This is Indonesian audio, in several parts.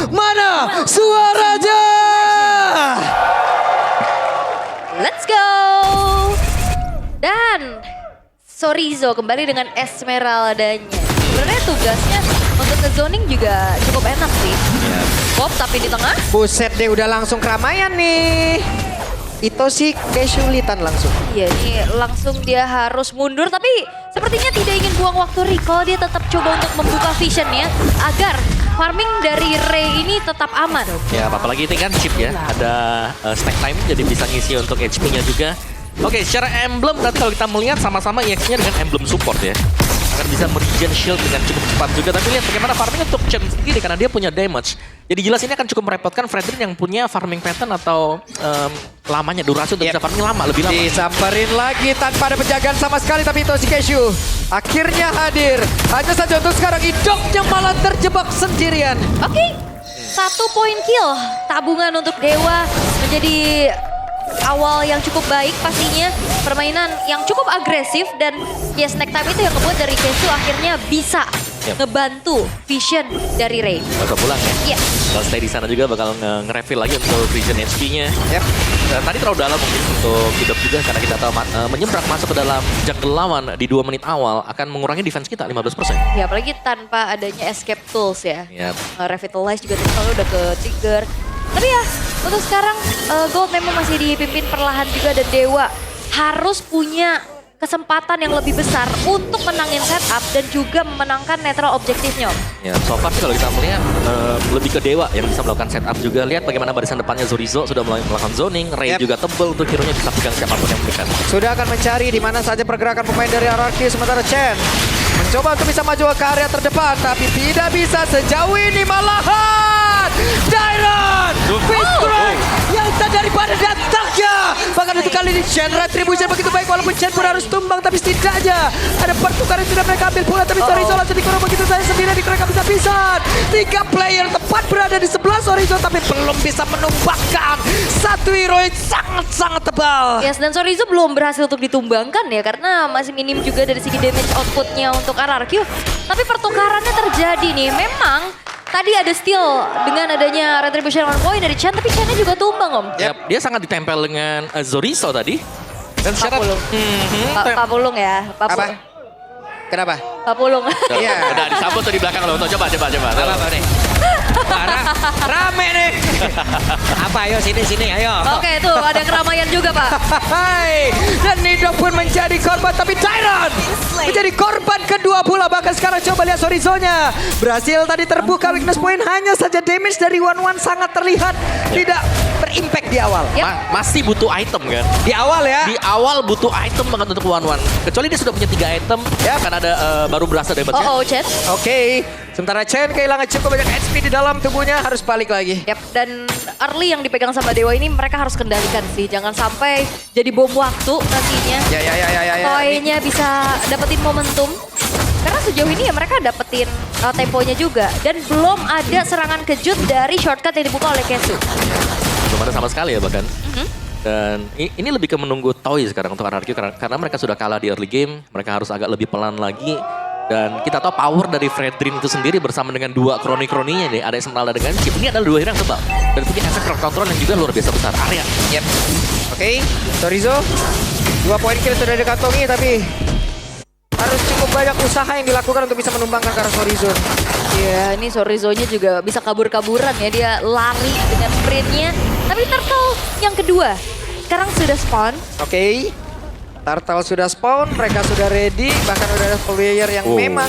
Mana suaranya? Let's go. Dan Sorizo kembali dengan Esmeraldanya. Sebenarnya tugasnya untuk ke zoning juga cukup enak sih. Pop tapi di tengah. Buset deh, udah langsung keramaian nih. Itu sih kesulitan langsung. Iya, ini langsung dia harus mundur, tapi sepertinya tidak ingin buang waktu recall. Dia tetap coba untuk membuka visionnya agar farming dari Ray ini tetap aman. Ya, apalagi ini kan chip ya, ada stack time jadi bisa ngisi untuk HP-nya juga. Oke, secara emblem berarti kalau kita melihat sama-sama EX-nya dengan emblem support ya. Akan bisa meregen shield dengan cukup cepat juga. Tapi lihat bagaimana farming untuk Chen sendiri karena dia punya damage. Jadi jelas ini akan cukup merepotkan Fredrin yang punya farming pattern atau lamanya, durasi untuk bisa farming lama, lebih lama. Disamperin lagi tanpa ada penjagaan sama sekali, tapi Itoshi Keshu akhirnya hadir. Hanya saja untuk sekarang Idoknya malah terjebak sendirian. Oke, 1 poin kill. Tabungan untuk Dewa menjadi awal yang cukup baik pastinya. Permainan yang cukup agresif dan ya snack time itu yang membuat dari Keshu akhirnya bisa ngebantu vision dari Ray. Bakal pulang ya? Iya. Kalau stay di sana juga bakal nge-refill lagi untuk regen HP-nya. Tadi terlalu dalam mungkin untuk hidup juga karena kita tahu menyeberang masuk ke dalam jungle lawan di 2 menit awal akan mengurangi defense kita 15%. Ya apalagi tanpa adanya escape tools ya. Yep. Revitalize juga tadi kalau udah ke trigger. Tapi ya untuk sekarang Gold memang masih dipimpin perlahan juga dan Dewa harus punya kesempatan yang lebih besar untuk menangin setup dan juga memenangkan netral objektifnya. Ya, so far sih kalau kita melihat lebih ke Dewa yang bisa melakukan setup juga. Lihat bagaimana barisan depannya Zorizo sudah melakukan zoning, Ray juga tebel untuk hero-nya bisa pegang siapapun yang mendekat. Sudah akan mencari di mana saja pergerakan pemain dari RRQ, sementara Chen mencoba untuk bisa maju ke area terdepan, tapi tidak bisa sejauh ini malahan. Dairon! Fist strike yang tak daripada datangnya. Bahkan untuk kali ini Chen retribution begitu baik walaupun Chen pun harus tumbang, tapi setidaknya ada pertukaran yang sudah mereka ambil pula, tapi Sorizo langsung dikurung begitu saja sendiri dikurang bisa-bisa. 3 player tepat berada di sebelah Sorizo tapi belum bisa menumbangkan satu hero yang sangat-sangat tebal. Yes, dan Sorizo belum berhasil untuk ditumbangkan ya karena masih minim juga dari segi damage outputnya untuk RRQ. Tapi pertukarannya terjadi nih, memang tadi ada steal dengan adanya retribution 1 point dari Chen, tapi Chen-nya juga tumbang Om. Yep, dia sangat ditempel dengan Zorizo tadi. Dan secara Pak Pulung ya. Apa? Kenapa? Pak Pulung. Iya. Udah disambut tuh di belakang loh. Coba. Apa nih? Rame nih. Apa ayo sini ayo. Oke tuh ada keramaian juga Pak. Hai. Dan Nido pun menjadi korban, tapi Tyron menjadi korban kedua pula. Bahkan sekarang coba lihat Sorizo-nya. Berhasil tadi terbuka weakness point, hanya saja damage dari One sangat terlihat tidak berimpact di awal. masih butuh item kan? Di awal ya. Di awal butuh item banget untuk One. Kecuali dia sudah punya 3 item, ya kan ada baru berasa damage-nya. Chen. Oke. Sementara Chen kehilangan cukup banyak HP di dalam tubuhnya, harus balik lagi. Yap, dan early yang dipegang sama Dewa ini mereka harus kendalikan sih. Jangan sampai jadi bom waktu nantinya. Ya. Toy-nya bisa dapetin momentum. Karena sejauh ini ya mereka dapetin temponya juga. Dan belum ada serangan kejut dari shortcut yang dibuka oleh Keshu. Belum ada sama sekali ya bahkan. Dan ini lebih ke menunggu Toy sekarang untuk RRQ karena mereka sudah kalah di early game. Mereka harus agak lebih pelan lagi. Dan kita tahu power dari Fredrin itu sendiri bersama dengan 2 kroni-kroninya nih. Ada Esmeralda dengan Chip. Ini adalah 2 hero yang tebal. Dan punya efek crowd control yang juga luar biasa besar. Area. Yep. Oke. Sorizo 2 poin kill sudah dikantongi, tapi harus cukup banyak usaha yang dilakukan untuk bisa menumbangkan ke arah Sorizo. Ya, ini Sorizo-nya juga bisa kabur-kaburan ya. Dia lari dengan sprintnya. Tapi Turtle yang kedua sekarang sudah spawn. Oke. Turtle sudah spawn, mereka sudah ready. Bahkan udah ada player yang memang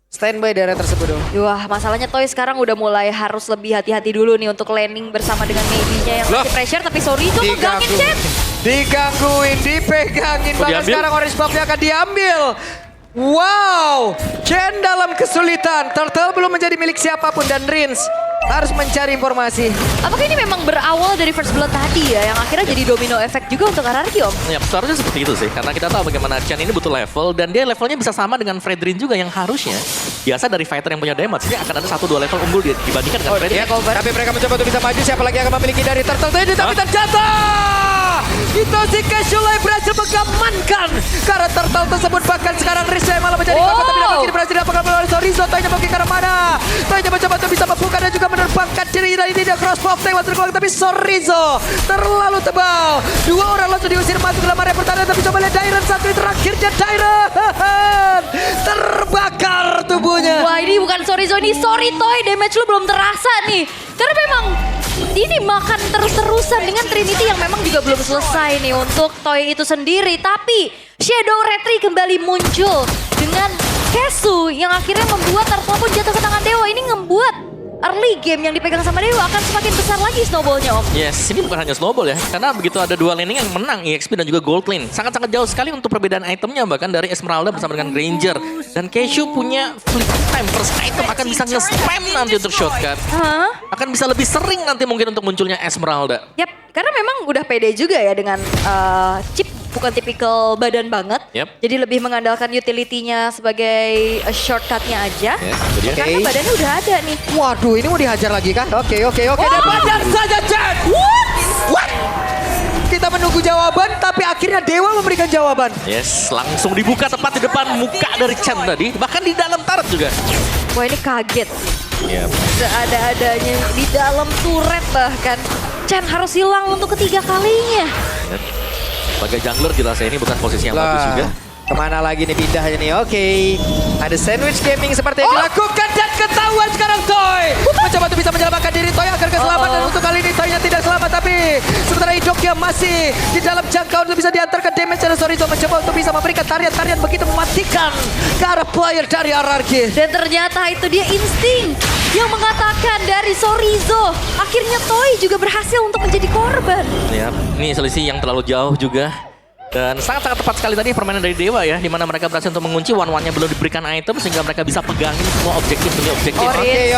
standby di area tersebut dong. Wah, masalahnya Toy sekarang udah mulai harus lebih hati-hati dulu nih untuk landing bersama dengan Maybe-nya yang masih pressure. Tapi Sorizo megangin Chen. Digangguin, dipegangin. Bahkan sekarang orange buff-nya akan diambil. Wow, Chen dalam kesulitan. Turtle belum menjadi milik siapapun dan Rins harus mencari informasi. Apakah ini memang berawal dari first blood tadi ya, yang akhirnya jadi domino effect juga untuk RRQ Om? Ya, seharusnya seperti itu sih. Karena kita tahu bagaimana Chen ini butuh level dan dia levelnya bisa sama dengan Fredrin juga yang harusnya biasa dari fighter yang punya damage. Ini akan ada 1-2 level unggul dibandingkan dengan Fredrin. Ya, tapi mereka mencoba untuk bisa maju. Siapa lagi yang akan memiliki dari Turtle tadi? Tapi ternyata Itoshi Keshu berhasil mengamankan karena Turtle tersebut. Bahkan sekarang Riz malah menjadi korban, tapi dapat berhasil didapatkan oleh Sorizo. Toynya pergi ke arah mana? Toynya mencoba untuk bisa membuka dan menyelamatkan diri dari tidak crossbow tank langsung keluar, tapi Chorizo terlalu tebal. Dua orang langsung diusir masuk dalam area pertahanan, tapi coba lihat Dairon satu yang terakhirnya Dairon terbakar tubuhnya. Wah, ini bukan Chorizo, ini sorry Toy, damage lu belum terasa nih. Karena memang ini makan terus-terusan dengan Trinity yang memang juga belum selesai nih untuk Toy itu sendiri. Tapi Shadow Retri kembali muncul dengan Kesu yang akhirnya membuat Turtle pun jatuh ke tangan Dewa. Ini ngebuat early game yang dipegang sama Dewa akan semakin besar lagi snowballnya, Om. Yes, ini bukan hanya snowball ya. Karena begitu ada dua laning yang menang, EXP dan juga Gold Lane. Sangat-sangat jauh sekali untuk perbedaan itemnya. Bahkan dari Esmeralda bersama dengan Granger. Dan Keishu punya flip time. First item akan bisa nge-spam nanti untuk shotgun. Hah? Akan bisa lebih sering nanti mungkin untuk munculnya Esmeralda. Yap, karena memang udah pede juga ya dengan chip bukan tipikal badan banget. Yep. Jadi lebih mengandalkan utility-nya sebagai shortcut-nya aja. Yes, itu dia. Karena badannya udah ada nih. Waduh, ini mau dihajar lagi kah? Oke. Dan hajar saja Chen. What? Kita menunggu jawaban, tapi akhirnya Dewa memberikan jawaban. Yes, langsung dibuka tepat di depan muka dari Chen tadi. Bahkan di dalam turret juga. Wah, ini kaget. Yep. Seada-adanya di dalam turret bahkan. Chen harus hilang untuk ketiga kalinya. Sebagai jungler jelas ya ini bukan posisi yang bagus juga. Kemana lagi nih pindahnya nih? Oke. Ada sandwich gaming seperti yang dilakukan dan ketahuan sekarang Toy. Mencoba untuk bisa menyelamatkan diri Toy agar keselamatan. Untuk kali ini Toy-nya tidak selamat, tapi sementara Idoknya masih di dalam jangkauan untuk bisa diantarkan damage dari Chorizo. Mencoba untuk bisa memberikan tarian-tarian begitu mematikan ke arah player dari RRQ. Dan ternyata itu dia insting yang mengatakan dari Chorizo. Akhirnya Toy juga berhasil untuk menjadi korban. Ya, ini selisih yang terlalu jauh juga. Dan sangat-sangat tepat sekali tadi permainan dari Dewa ya, di mana mereka berhasil untuk mengunci one-one-nya belum diberikan item sehingga mereka bisa pegangin semua objektif demi objektif.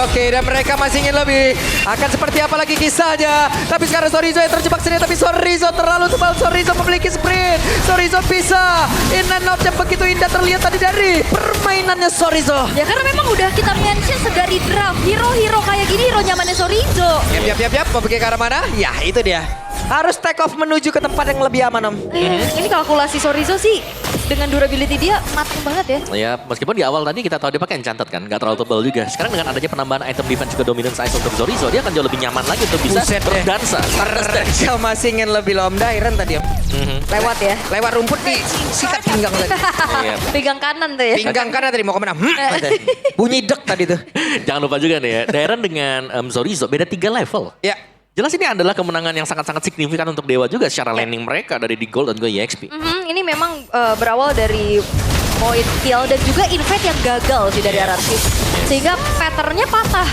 Oke, dan mereka masih ingin lebih. Akan seperti apa lagi kisahnya? Tapi sekarang Chorizo yang terjebak sendiri, tapi Chorizo terlalu tebal. Chorizo memiliki sprint. Chorizo bisa in and out yang begitu indah terlihat tadi dari permainannya Chorizo. Ya karena memang udah kita mention sedari draft hero-hero kayak gini hero nyamannya Chorizo. Yap. Mau pergi ke arah mana? Ya, itu dia. Harus take off menuju ke tempat yang lebih aman, Om. Ini kalkulasi Chorizo sih dengan durability dia matang banget ya. Ya, meskipun di awal tadi kita tahu dia pakai enchanted kan, nggak terlalu tebal juga. Sekarang dengan adanya penambahan item defense juga dominance ice untuk Chorizo, dia akan jauh lebih nyaman lagi untuk bisa berdansa. Mereka masih ingin lebih Om Dairon tadi, Om. Lewat ya. Lewat rumput di sikat pinggang tadi. Iya. Pegang kanan tuh ya. Pinggang kanan tadi mau kemana? Bunyi dek tadi tuh. Jangan lupa juga nih ya, Dairon dengan Chorizo beda 3 level. Ya. Jelas ini adalah kemenangan yang sangat-sangat signifikan untuk Dewa juga secara laning mereka dari di Gold dan juga EXP. Ini memang berawal dari point kill dan juga invade yang gagal sih dari RRQ. Sehingga patternnya patah.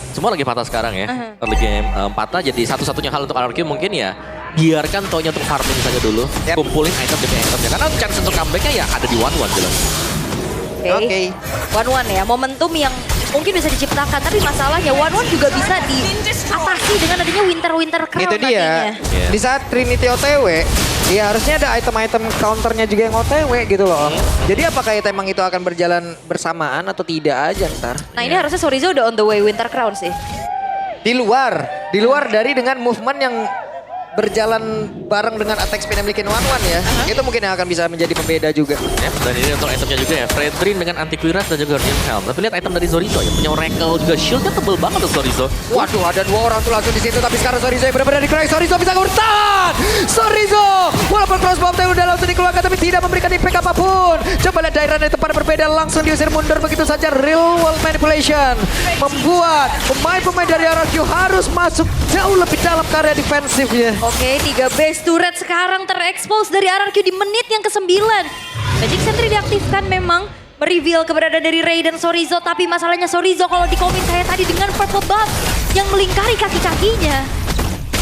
Semua lagi patah sekarang ya. Early game patah, jadi satu-satunya hal untuk RRQ mungkin ya biarkan Toy-nya untuk farming saja dulu. Kumpulin item demi itemnya. Karena chance untuk comeback-nya ya ada di one-one jelas. Oke. One-one ya, momentum yang mungkin bisa diciptakan. Tapi masalahnya one-one juga bisa diatasi dengan adanya winter crown Itu dia. nantinya. Di saat Trinity OTW, ya harusnya ada item-item counternya juga yang OTW gitu loh. Jadi apakah emang itu akan berjalan bersamaan atau tidak aja ntar? Nah ini harusnya Chorizo udah on the way winter crown sih. Di luar dari dengan movement yang berjalan bareng dengan attack speed yang bikin one-one ya. Itu mungkin yang akan bisa menjadi pembeda juga. Ya, dan ini untuk itemnya juga ya, Fredrin dengan anti cuirass dan juga Guardian Helm. Tapi lihat item dari Chorizo ya, punya Oracle juga, shieldnya tebel banget tuh Chorizo. Waduh, ada 2 orang tuh langsung di situ, tapi sekarang Chorizo yang benar-benar dikeroyok. Chorizo bisa bertahan. Chorizo, walaupun crossbow tadi udah langsung dikeluarkan, tapi tidak memberikan impact apapun. Coba lihat Dairon yang tempat berbeda, langsung diusir mundur begitu saja. Real world manipulation membuat pemain-pemain dari RRQ harus masuk jauh lebih dalam ke area defensifnya. Oke, 3 base turret sekarang terekspos dari RRQ di menit yang ke-9. Magic Sentry diaktifkan memang mereveal keberadaan dari Ray dan Chorizo. Tapi masalahnya Chorizo kalau dikomit kayak tadi dengan purple buff yang melingkari kaki-kakinya.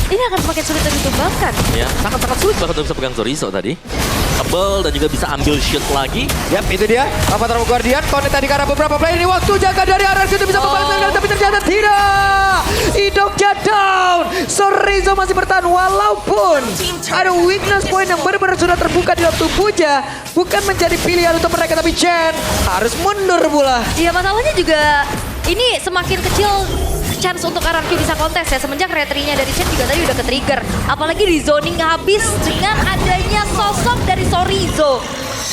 Ini akan semakin sulit untuk ditumbangkan. Ya, sangat-sangat sulit banget untuk bisa pegang Chorizo tadi. Tebel dan juga bisa ambil shield lagi. Yap, itu dia. Avatar Guardian connect tadi karena beberapa play ini waktu jaga dari RRQ itu bisa membalas tapi ternyata tidak. Idoknya down. Chorizo masih bertahan walaupun ada weakness point yang benar-benar sudah terbuka di dalam tubuhnya. Bukan menjadi pilihan untuk mereka, tapi Chen harus mundur pula. Iya, masalahnya juga ini semakin kecil chance untuk RRQ bisa kontes ya. Semenjak retrinya dari Chen juga tadi udah ke-trigger. Apalagi di zoning habis dengan adanya sosok dari Chorizo.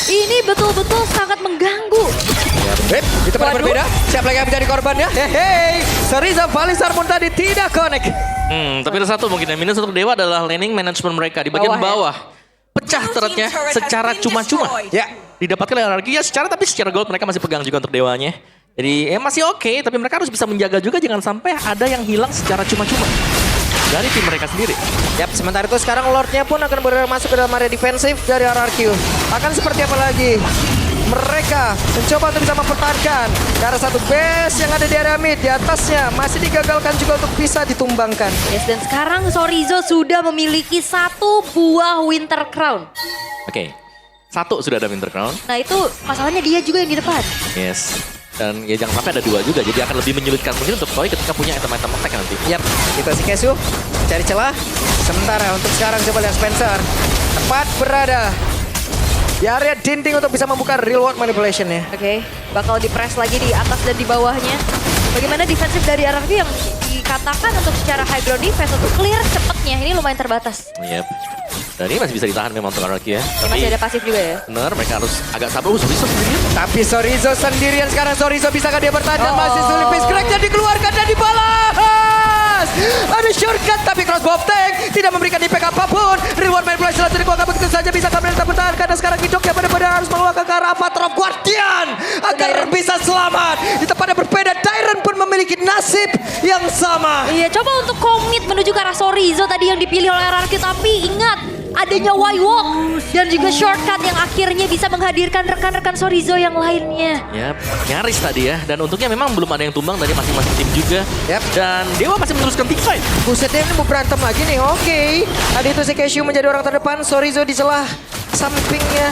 Ini betul-betul sangat mengganggu. Itu pada Waduh. berbeda. Siapa lagi yang menjadi korbannya? Hehe. Seriza Valisar pun tadi tidak connect. Tapi ada satu mungkin yang minus untuk Dewa adalah laning management mereka di bagian Bawah bawah. Pecah turretnya secara cuma-cuma. Ya. Didapatkan oleh Anarchy ya tapi secara gold mereka masih pegang juga untuk Dewanya. Jadi masih oke, tapi mereka harus bisa menjaga juga jangan sampai ada yang hilang secara cuma-cuma dari tim mereka sendiri. Yap, sementara itu sekarang Lordnya pun akan bergerak masuk ke dalam area defensif dari RRQ. Akan seperti apa lagi? Mereka mencoba untuk bisa mempertahankan karena satu base yang ada di area mid di atasnya masih digagalkan juga untuk bisa ditumbangkan. Yes, dan sekarang Chorizo sudah memiliki 1 buah Winter Crown. Oke. 1 sudah ada Winter Crown. Nah itu masalahnya dia juga yang di depan. Yes. Dan ya jangan sampai ada 2 juga, jadi akan lebih menyulitkan mungkin untuk Toy ketika punya item-item attack nanti. Yap, kita si Kesu cari celah. Sementara untuk sekarang coba lihat Spencer. Tepat berada di area dinding untuk bisa membuka real world manipulation ya. Oke, bakal di-press lagi di atas dan di bawahnya. Bagaimana defensif dari RRQ yang dikatakan untuk secara high ground defense untuk clear cepatnya. Ini lumayan terbatas. Yep. Dan ini masih bisa ditahan memang untuk Anarchy ya. Ini masih ada pasif juga ya. Bener, mereka harus agak sabar. Chorizo sendiri. Tapi Chorizo sendirian sekarang. Chorizo bisakah dia bertahan dan masih sulit. Face crack-nya dikeluarkan dan dibalas. Ada shortcut tapi crossbow tank tidak memberikan impact apapun. Reward manipulation langsung dikeluarkan begitu saja bisa kembali bertahan karena sekarang Hidok yang benar-benar harus mengeluarkan ke arah Avatar of Guardian agar bisa selamat. Di tempat yang berbeda, Tyron pun memiliki nasib yang sama. Iya, coba untuk komit menuju ke arah Chorizo tadi yang dipilih oleh RRQ. Tapi ingat, adanya Y-Walk dan juga shortcut yang akhirnya bisa menghadirkan rekan-rekan Chorizo yang lainnya. Yap, nyaris tadi ya. Dan untungnya memang belum ada yang tumbang dari masing-masing tim juga. Yap. Dan Dewa masih meneruskan team fight. Buset dia ini mau berantem lagi nih. Oke. Tadi itu si Cashew menjadi orang terdepan. Chorizo di celah sampingnya.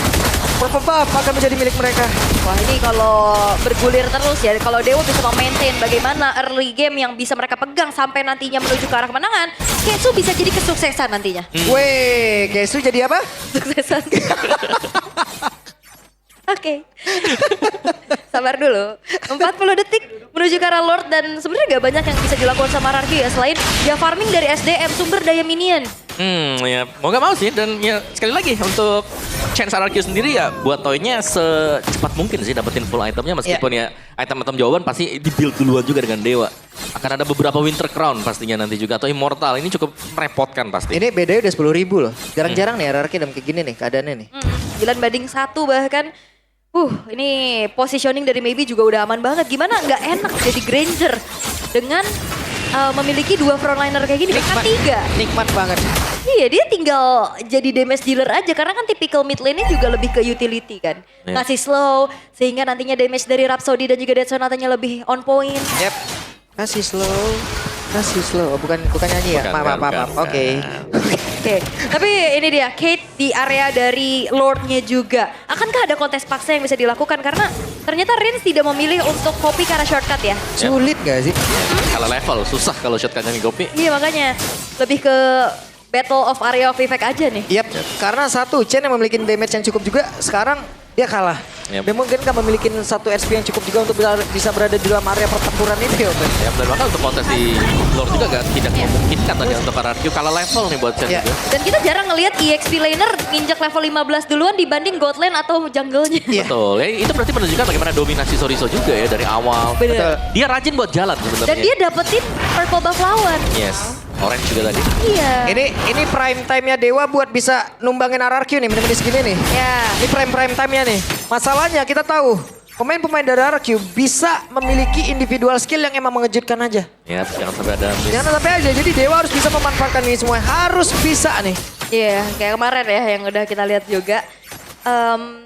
Purple buff akan menjadi milik mereka. Wah, ini kalau bergulir terus ya, kalau Dewa bisa memaintain bagaimana early game yang bisa mereka pegang sampai nantinya menuju ke arah kemenangan, Ketsu bisa jadi kesuksesan nantinya. Weh, Cashew jadi apa? Suksesan. Oke. Sabar dulu. 40 detik menuju ke arah Lord dan sebenarnya gak banyak yang bisa dilakukan sama RRQ ya selain dia farming dari SDM sumber daya minion. Ya mau gak mau sih. Dan ya sekali lagi untuk chance RRQ sendiri ya buat Toy-nya secepat mungkin sih dapetin full itemnya. Meskipun ya item-item jawaban pasti di-build duluan juga dengan Dewa. Akan ada beberapa Winter Crown pastinya nanti juga. Atau Immortal. Ini cukup merepotkan pasti. Ini bedanya udah 10.000 loh. Jarang-jarang nih RRQ dalam kayak gini nih keadaannya nih. 9-1 bahkan. Ini positioning dari Maybe juga udah aman banget. Gimana nggak enak jadi Granger dengan memiliki 2 frontliner kayak gini. Bahkan 3. Nikmat banget. Iya, dia tinggal jadi damage dealer aja. Karena kan typical mid lane-nya juga lebih ke utility kan. Iya. Ngasih slow, sehingga nantinya damage dari Rhapsody dan juga Dead Sonatanya lebih on point. Yep. Kasih slow. Kasih slow. Bukan nyanyi ya? Bukan, Maaf. Oke. Oke, tapi ini dia Kate di area dari Lord-nya juga. Akankah ada kontes paksa yang bisa dilakukan? Karena ternyata Rins tidak memilih untuk copy ke arah shortcut ya. Sulit gak sih? Kalau level susah kalau shotgunnya ngopi. Iya makanya lebih ke Battle of Area of Effect aja nih. Yap, karena satu Chen yang memiliki damage yang cukup juga sekarang dia kalah. Yep. Dia mungkin kan memiliki satu SP yang cukup juga untuk bisa berada di dalam area pertempuran ini ya. Ya, dan bahkan untuk kontes di Lord juga tidak memungkinkan tadi untuk RRQ. Kalah level nih buat Chen Ya. juga. Dan kita jarang ngelihat EXP laner nginjak level 15 duluan dibanding God lane atau jungle-nya. Iya. Betul, ya, itu berarti menunjukkan bagaimana dominasi Chorizo juga ya dari awal. Bener. Dia rajin buat jalan sebenarnya. Dan dia dapetin purple buff lawan. Yes, orange juga tadi. Iya. Ini prime time-nya Dewa buat bisa numbangin RRQ nih, menit-menit segini nih. Ya. Ini prime time-nya nih. Masalahnya kita tahu pemain-pemain dari RRQ bisa memiliki individual skill yang emang mengejutkan aja. Ya, jangan sampai ada miss. Jangan sampai aja. Jadi Dewa harus bisa memanfaatkan ini semua. Harus bisa nih. Iya, kayak kemarin ya yang udah kita lihat juga.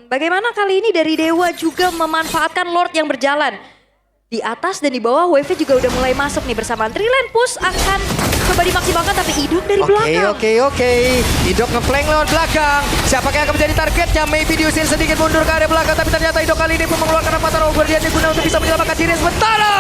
Bagaimana kali ini dari Dewa juga memanfaatkan Lord yang berjalan. Di atas dan di bawah wave juga udah mulai masuk nih bersamaan. Trilane push akan coba dimaksimalkan tapi Idok dari belakang. Oke. Idok ngeflank lewat belakang. Siapa yang akan menjadi targetnya? Maybe diusir sedikit mundur ke area belakang. Tapi ternyata Idok kali ini pun mengeluarkan Avatar of Guardian guna untuk bisa menyelamatkan diri sementara.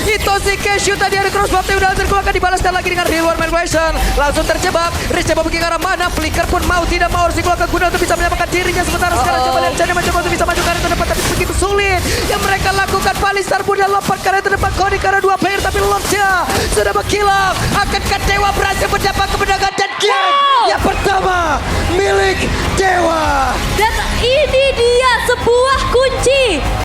Itu si Cashew tadi ada crossbow udah hampir keluarkan dibalaskan lagi dengan reward manipulation. Langsung terjebak. Riz coba pergi ke arah mana. Flicker pun mau tidak mau harus dikeluarkan guna untuk bisa menyelamatkan dirinya. Sementara sekarang coba lihat Chani mencoba untuk bisa maju ke arah depan tapi begitu sulit. Yang mereka lakukan dilakukan Palistar pun dan lompat ke arah terdepan Cody karena 2 player tapi Lordnya sudah mengkilau. Akankah Dewa berhasil mendapat kemenangan dan game yang pertama milik Dewa. Dan ini dia sebuah kunci